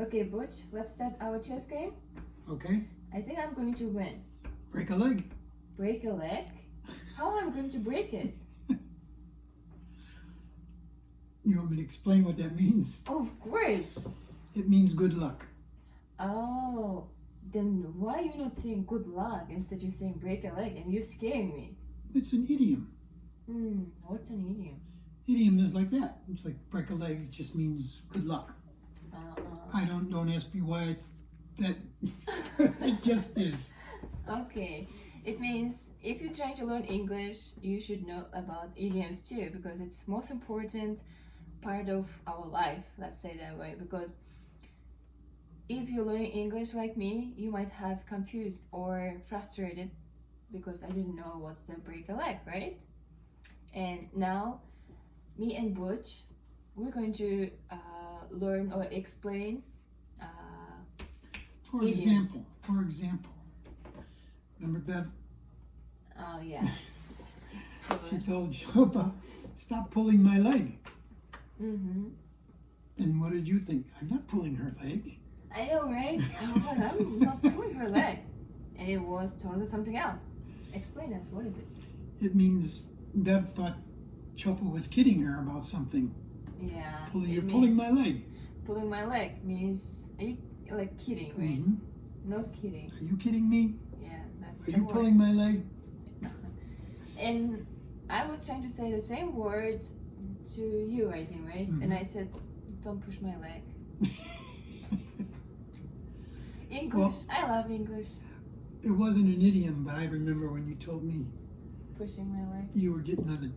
Okay, Butch, let's start our chess game. Okay. I think I'm going to win. Break a leg. Break a leg? How am I going to break it? You want me to explain what that means? Of course. It means good luck. Oh, then why are you not saying good luck instead you're saying break a leg and you're scaring me? It's an idiom. What's an idiom? Idiom is like that. It's like break a leg. It just means good luck. Don't ask me why that it just is. Okay, it means if you're trying to learn English, you should know about idioms too, because it's most important part of our life, let's say that way. Because if you're learning English like me, you might have confused or frustrated because I didn't know what's the break a leg, right? And now me and Butch, we're going to learn or explain For idioms. example, remember Bev? Oh yes. She told Shopa, stop pulling my leg. And what did you think? I'm not pulling her leg. I know, right? I was like, I'm not pulling her leg. And it was totally something else. Explain us, what is it? It means Bev thought Chopa was kidding her about something. Yeah. You're pulling my leg. Pulling my leg means, are you like kidding, right? No kidding. Are you kidding me? Yeah, that's Are the you word. pulling my leg? And I was trying to say the same word to you, I think, right? And I said, don't push my leg. English, Well, I love English. It wasn't an idiom, but I remember when you told me Pushing my leg. you were getting on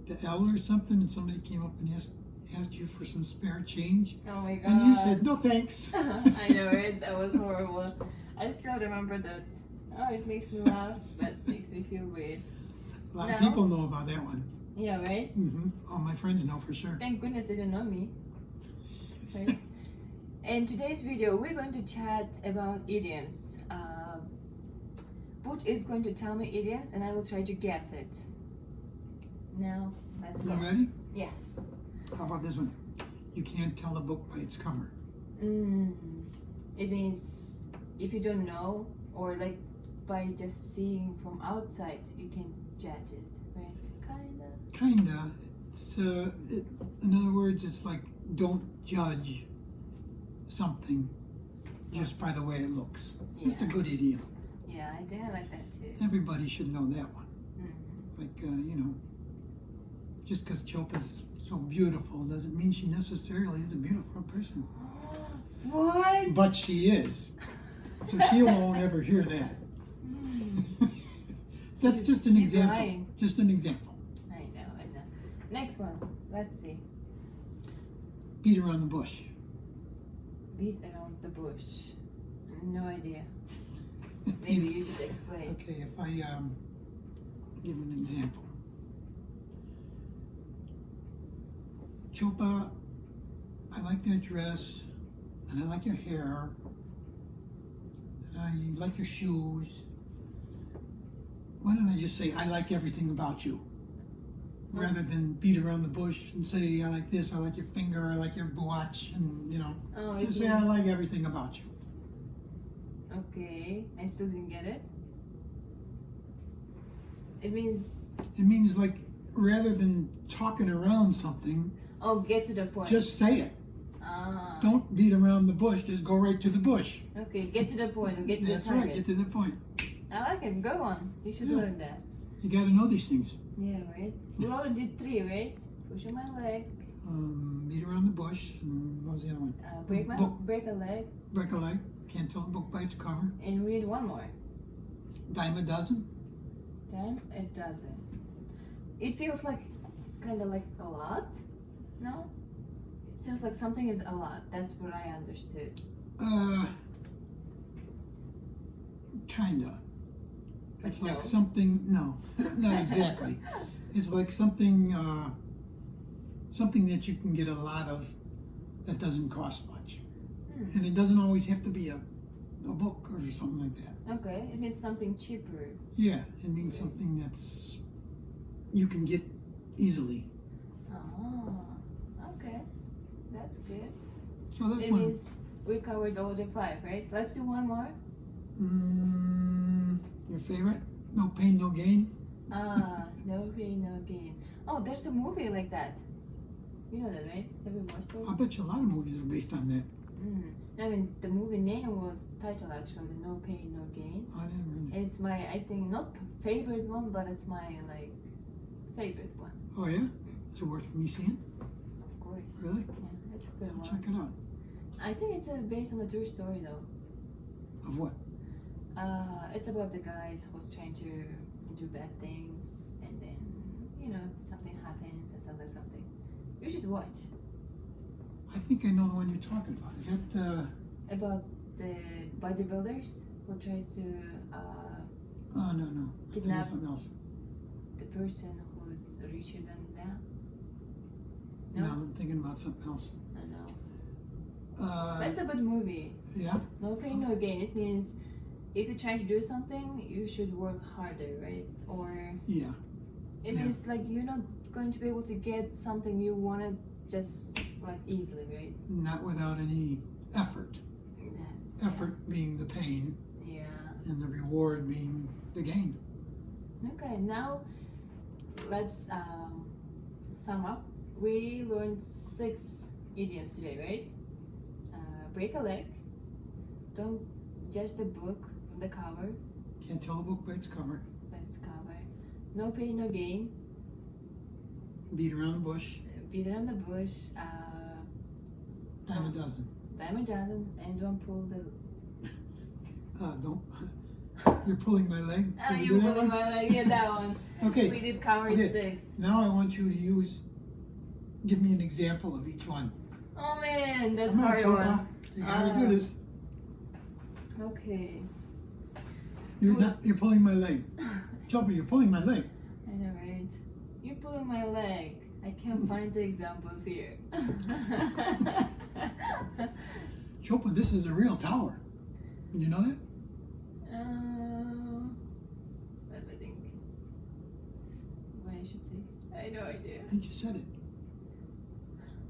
the L or something, and somebody came up and asked you for some spare change. Oh my god. And you said, no thanks. I know, right? That was horrible. I still remember that. Oh, it makes me laugh, but makes me feel weird. A lot of people know about that one. Yeah, right? All my friends know for sure. Thank goodness they don't know me. Right? In today's video, we're going to chat about idioms. Butch is going to tell me idioms and I will try to guess it. Now, let's go. You ready? Yes. How about this one? You can't tell a book by its cover. It means if you don't know, or like by just seeing from outside, you can judge it, right? Kinda. It's in other words, it's like don't judge something just by the way it looks. It's a good idiom. Yeah, I think I like that too. Everybody should know that one. Like, just because Chopa's so beautiful doesn't mean she necessarily is a beautiful person. What? But she is. So she won't ever hear that. That's just an example. Lying. Just an example. I know. Next one. Let's see. Beat around the bush. Beat around the bush. No idea. Maybe you should explain. Okay, if I give an example. Chopa, I like that dress, and I like your hair, and I like your shoes. Why don't I just say, I like everything about you? Rather than beat around the bush and say, I like this, I like your finger, I like your watch, and just say, I like everything about you. Okay, I still didn't get it. It means like, rather than talking around something, get to the point. just say it. Don't beat around the bush, just go right to the bush. Okay, get to the point or get to the That's target. right, get to the point. I like it, go on. You should learn that. You gotta know these things. Yeah, right? We already did 3, right? Pushing my leg. Beat around the bush, and what was the other one? Break a leg. Break a leg, can't tell a book by its cover. And read one more. Dime a dozen. Dime a dozen. It feels like, kind of like a lot, no? It seems like something is a lot. That's what I understood. Kinda. It's like No. something, no, not exactly. It's like something, something that you can get a lot of that doesn't cost much. And it doesn't always have to be a book or something like that. Okay, it means something cheaper. Yeah, it means something that's, you can get easily. Oh, okay. That's good. So that It one. means we covered all the 5, right? Let's do one more. Your favorite? No pain, no gain. No pain, no gain. Oh, there's a movie like that. You know that, right? Have you watched it? I bet you a lot of movies are based on that. I mean, the movie name was titled actually No Pain, No Gain. I didn't really. It's my, I think, not favorite one, but it's my like favorite one. Oh yeah? Is it worth me seeing? Of course. Really? Yeah, it's a good I'll one. check it out. I think it's based on a true story though. Of what? It's about the guys who's trying to do bad things, and then something happens and something. You should watch. I think I know the one you're talking about. Is that About the bodybuilders who tries to Oh no. I think Kidnap. it's something else. the person who's richer than them. No, No, I'm thinking about something else. I know. That's a good movie. Yeah? No pain, no gain. It means if you're trying to do something, you should work harder, right? Or Yeah. it Yeah. means like you're not going to be able to get something you wanted just like easily, right? Not without any effort. Effort being the pain Yeah. and the reward being the gain. Okay, now let's sum up. We learned 6 idioms today, right? Break a leg. Don't judge the book from the cover. Can't tell a book by its cover. Let's cover. No pain, no gain. Beat around the bush. Beat around the bush. Dime a dozen. Dime a dozen, and don't pull the. Don't. You're pulling my leg. Oh, Did we you do that pulling one? my leg. Yeah, that one. Okay. We did cover Okay. 6. Now I want you to give me an example of each one. Oh man, that's Come on, hard Chopa. one. You gotta do this. Okay. You're pulling my leg. Chopa, you're pulling my leg. I know, right? You're pulling my leg. I can't find the examples here. Chopa, this is a real tower. You know that? Let me think. What I should say? I have no idea. You just said it.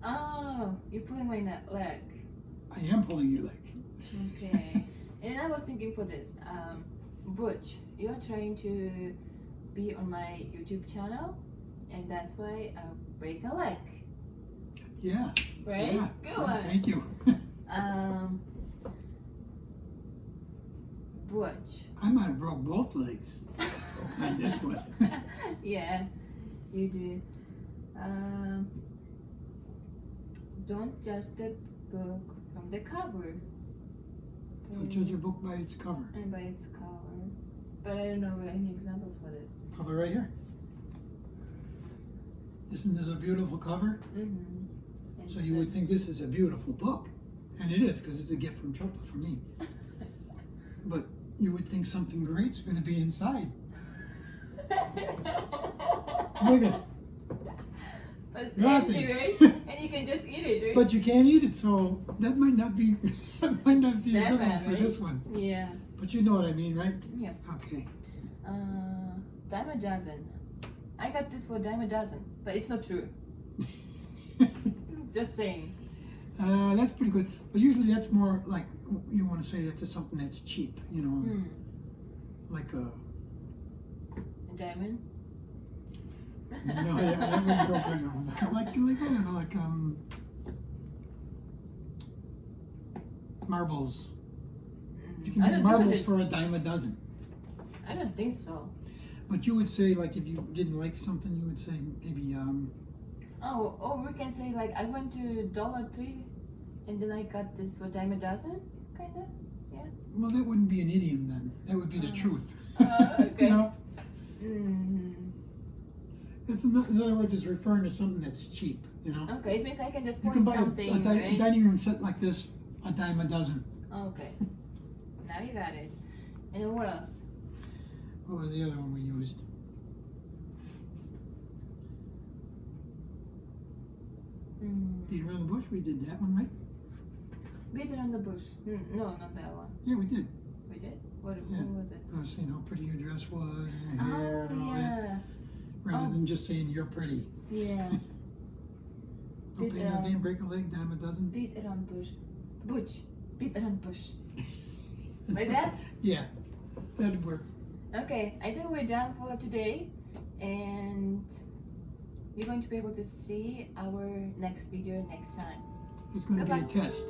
Oh, you're pulling my leg. I am pulling your leg. Okay. And I was thinking for this, Butch, you're trying to be on my YouTube channel, and that's why I break a leg. Yeah. Right? Yeah. Good one. Thank you. Butch. I might have broke both legs on this one. Yeah, you do. Don't judge the book from the cover. Don't judge a book by its cover. And by its cover. But I don't know any examples for this. Cover right here. Isn't this a beautiful cover? Mm-hmm. So you would think this is a beautiful book. And it is, because it's a gift from Chopa for me. But you would think something great's going to be inside. Look at it. But it's Nothing. empty, right? And you can just eat it, right? But you can't eat it, so that might not be that might not be a That good bad, one for right? this one. Yeah. But you know what I mean, right? Yeah. Okay. Dime a dozen. I got this for dime a dozen, but it's not true. Just saying. That's pretty good. But usually that's more like you want to say that to something that's cheap, you know, like a. A diamond? No, yeah, that wouldn't go very well. Like I don't know, like marbles. You can I get don't marbles think so. for a dime a dozen. I don't think so. But you would say, like, if you didn't like something, you would say maybe Oh, we can say like I went to Dollar Tree and then I got this for dime a dozen, kinda. Yeah. well, that wouldn't be an idiom then. That would be the truth. Okay. You know, Mm-hmm. it's in other words, it's referring to something that's cheap. You know, Okay, it means I can just you can point buy something, a right? dining room set like this, a dime a dozen. Okay. Now you got it. And then what else? What was the other one we used? Beat around the bush. We did that one, right? Beat it on the bush. No, not that one. Yeah, we did. We did? What Yeah. was it? I was saying how pretty your dress was, and your hair, and all that, Yeah. rather Oh. than just saying you're pretty. Yeah. No Beat pain, no gain, break a leg, dime a dozen. Beat around bush. Butch. Beat around bush. Like that? Yeah, that'd work. Okay, I think we're done for today, and you're going to be able to see our next video next time. It's going to be Goodbye. a test.